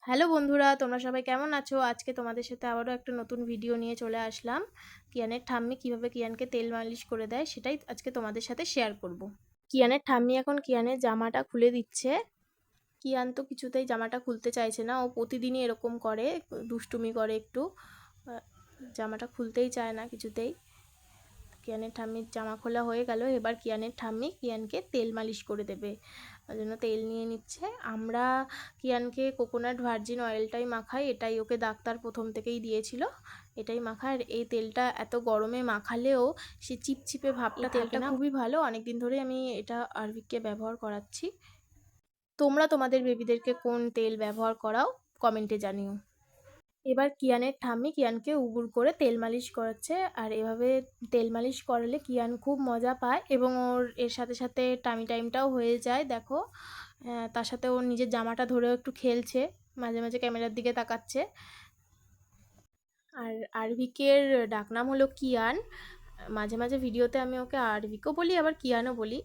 Hello বন্ধুরা, তোমরা সবাই কেমন আছো? আজকে তোমাদের সাথে আবারও একটা নতুন ভিডিও নিয়ে চলে আসলাম। কিয়ানের ঠাম্মি কিভাবে কিয়ানকে তেল মালিশ করে দেয় সেটাই আজকে তোমাদের সাথে শেয়ার করব। কিয়ানের ঠাম্মি এখন কিয়ানের জামাটা খুলে দিচ্ছে। কিয়ান তো কিছুতেই জামাটা খুলতে চাইছে না, ও প্রতিদিনই এরকম করে, দুষ্টুমি করে একটু, জামাটা খুলতেই চায় না কিছুতেই। কিয়ানের ঠাম্মির জামা খোলা হয়ে গেল, এবার কিয়ানের ঠাম্মি কিয়ানকে তেল মালিশ করে দেবে। ওই জন্য তেল নিয়ে নিচ্ছে। আমরা কিয়ানকে কোকোনাট ভার্জিন অয়েলটাই মাখাই, এটাই ওকে ডাক্তার প্রথম থেকেই দিয়েছিল, এটাই মাখায়। আর এই তেলটা এত গরমে মাখালেও সে চিপচিপে ভাবটা তেলটা খুবই ভালো। অনেকদিন ধরে আমি এটা আরভিককে ব্যবহার করাচ্ছি। তোমরা তোমাদের বেবিদেরকে কোন তেল ব্যবহার করাও কমেন্টে জানিও। এবার কিয়ানের ঠাম্মি কিয়ানকে উবুর করে তেল মালিশ করাচ্ছে। আর এভাবে তেল মালিশ করালে কিয়ান খুব মজা পায় এবং ওর এর সাথে সাথে টামি টাইমটাও হয়ে যায়। দেখো, তার সাথে ওর নিজের জামাটা ধরেও একটু খেলছে, মাঝে মাঝে ক্যামেরার দিকে তাকাচ্ছে। আর আরভিকের ডাকনাম হলো কিয়ান। মাঝে মাঝে ভিডিওতে আমি ওকে আরভিকও বলি, আবার কিয়ানও বলি।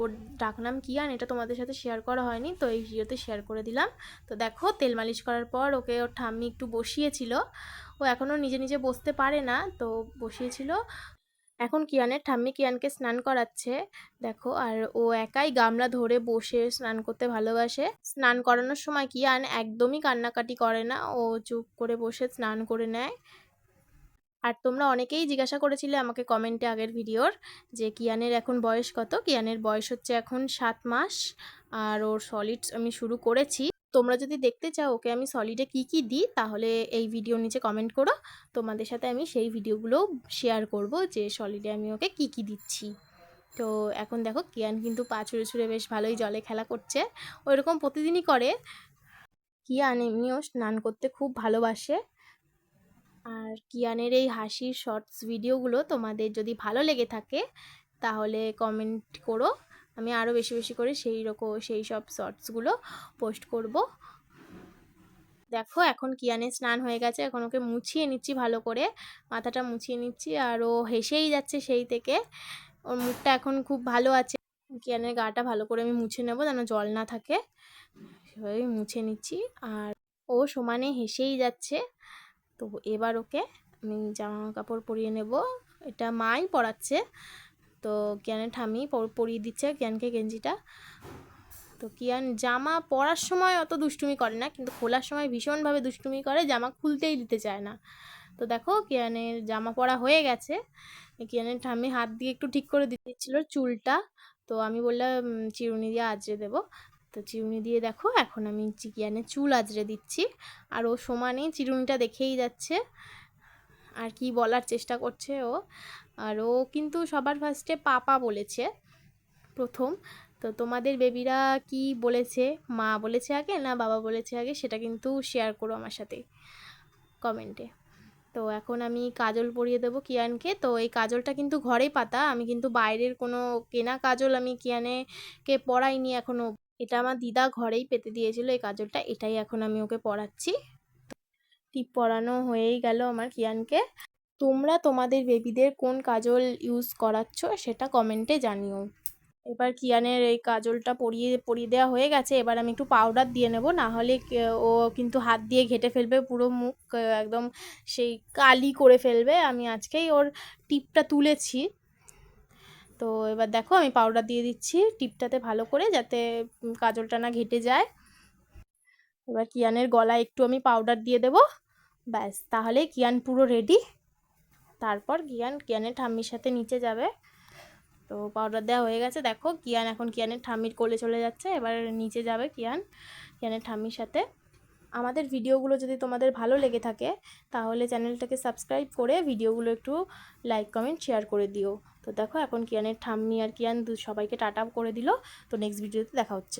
ওর ডাকনাম কিয়ান, এটা তোমাদের সাথে শেয়ার করা হয়নি, তো এই ভিডিওতে শেয়ার করে দিলাম। তো দেখো, তেল মালিশ করার পর ওকে ওর ঠাম্মি একটু বসিয়েছিল। ও এখনও নিজে নিজে বসতে পারে না, তো বসিয়েছিল। এখন কিয়ানের ঠাম্মি কিয়ানকে স্নান করাচ্ছে। দেখো, আর ও একাই গামলা ধরে বসে স্নান করতে ভালোবাসে। স্নান করানোর সময় কিয়ান একদমই কান্নাকাটি করে না, ও চুপ করে বসে স্নান করে নেয়। আর তোমরা অনেকেই জিজ্ঞাসা করেছিলে আমাকে কমেন্টে আগের ভিডিওর, যে কিয়ানের এখন বয়স কত। কিয়ানের বয়স হচ্ছে এখন 7 মাস। আর ওর সলিডস আমি শুরু করেছি। তোমরা যদি দেখতে চাও ওকে আমি সলিডে কি কি দিই, তাহলে এই ভিডিওর নিচে কমেন্ট করো, তোমাদের সাথে আমি সেই ভিডিওগুলো শেয়ার করব যে সলিডে আমি ওকে কি কি দিচ্ছি। তো এখন দেখো, কিয়ান কিন্তু পা ছুঁড়ে ছুঁড়ে বেশ ভালোই জলে খেলা করছে, ওইরকম প্রতিদিনই করে। কিয়ান এমনিও স্নান করতে খুব ভালোবাসে। আর কিয়ানের এই হাসির শর্টস ভিডিওগুলো তোমাদের যদি ভালো লেগে থাকে তাহলে কমেন্ট করো, আমি আরও বেশি বেশি করে সেই সব শর্টসগুলো পোস্ট করব। দেখো, এখন কিয়ানের স্নান হয়ে গেছে, এখন ওকে মুছিয়ে নিচ্ছি, ভালো করে মাথাটা মুছিয়ে নিচ্ছি। আর ও হেসেই যাচ্ছে সেই থেকে, ওর মুখটা এখন খুব ভালো আছে। কিয়ানের গাটা ভালো করে আমি মুছে নেবো যেন জল না থাকে, সেভাবেই মুছে নিচ্ছি। আর ও সমানে হেসেই যাচ্ছে। তো এবার ওকে আমি জামা কাপড় পরিয়ে নেব, এটা মাই পরাচ্ছে। তো কিয়ানের ঠাম্মি পরিয়ে দিচ্ছে কিয়ানকে গেঞ্জিটা। তো কিয়ান জামা পরার সময় অত দুষ্টুমি করে না, কিন্তু খোলার সময় ভীষণভাবে দুষ্টুমি করে, জামা খুলতেই দিতে চায় না। তো দেখো, কিয়ানের জামা পরা হয়ে গেছে। কিয়ানের ঠাম্মি হাত দিয়ে একটু ঠিক করে দিচ্ছিল চুলটা, তো আমি বললাম চিরুনি দিয়ে আঁচড়ে দেবো। তো চিরুনি দিয়ে দেখো এখন আমি কিয়ানের চুল আঁচড়ে দিচ্ছি। আর ও সমানেই চিরুনিটা দেখেই যাচ্ছে আর কি বলার চেষ্টা করছে ও। আর ও কিন্তু সবার ফার্স্টে পাপা বলেছে প্রথম। তো তোমাদের বেবিরা কি বলেছে, মা বলেছে আগে না বাবা বলেছে আগে, সেটা কিন্তু শেয়ার করো আমার সাথে কমেন্টে। তো এখন আমি কাজল পরিয়ে দেবো কিয়ানকে। তো এই কাজলটা কিন্তু ঘরেই পাতা, আমি কিন্তু বাইরের কোনো কেনা কাজল আমি কিয়ানকে পরাইনি এখনও। এটা আমার দিদা ঘরেই পেতে দিয়েছিল এই কাজলটা, এটাই এখন আমি ওকে পরাচ্ছি। টিপ পরানো হয়েই গেল আমার কিয়ানকে। তোমরা তোমাদের বেবিদের কোন কাজল ইউজ করাচ্ছ সেটা কমেন্টে জানিও। এবার কিয়ানের এই কাজলটা পরিয়ে দেওয়া হয়ে গেছে, এবার আমি একটু পাউডার দিয়ে নেব, না হলে ও কিন্তু হাত দিয়ে ঘেঁটে ফেলবে পুরো মুখ, একদম সেই কালি করে ফেলবে। আমি আজকেই ওর টিপটা তুলেছি। তো এবার দেখো, আমি পাউডার দিয়ে দিচ্ছি টিপটাতে ভালো করে, যাতে কাজলটা না ঘেঁটে যায়। এবার কিয়ানের গলায় একটু আমি পাউডার দিয়ে দেব, ব্যাস তাহলে কিয়ান পুরো রেডি। তারপর কিয়ানের ঠাম্মির সাথে নিচে যাবে। তো পাউডার দেওয়া হয়ে গেছে, দেখো কিয়ান এখন কিয়ানের ঠাম্মির কোলে চলে যাচ্ছে, এবার নিচে যাবে কিয়ানের ঠাম্মির সাথে। আমাদের ভিডিওগুলো যদি তোমাদের ভালো লেগে থাকে তাহলে চ্যানেলটাকে সাবস্ক্রাইব করে ভিডিওগুলো একটু লাইক কমেন্ট শেয়ার করে দিও। তো দেখো, এখন কিয়ানের ঠাম্মি আর কিয়ান সবাইকে টাটা করে দিল। তো নেক্সট ভিডিওতে দেখা হচ্ছে।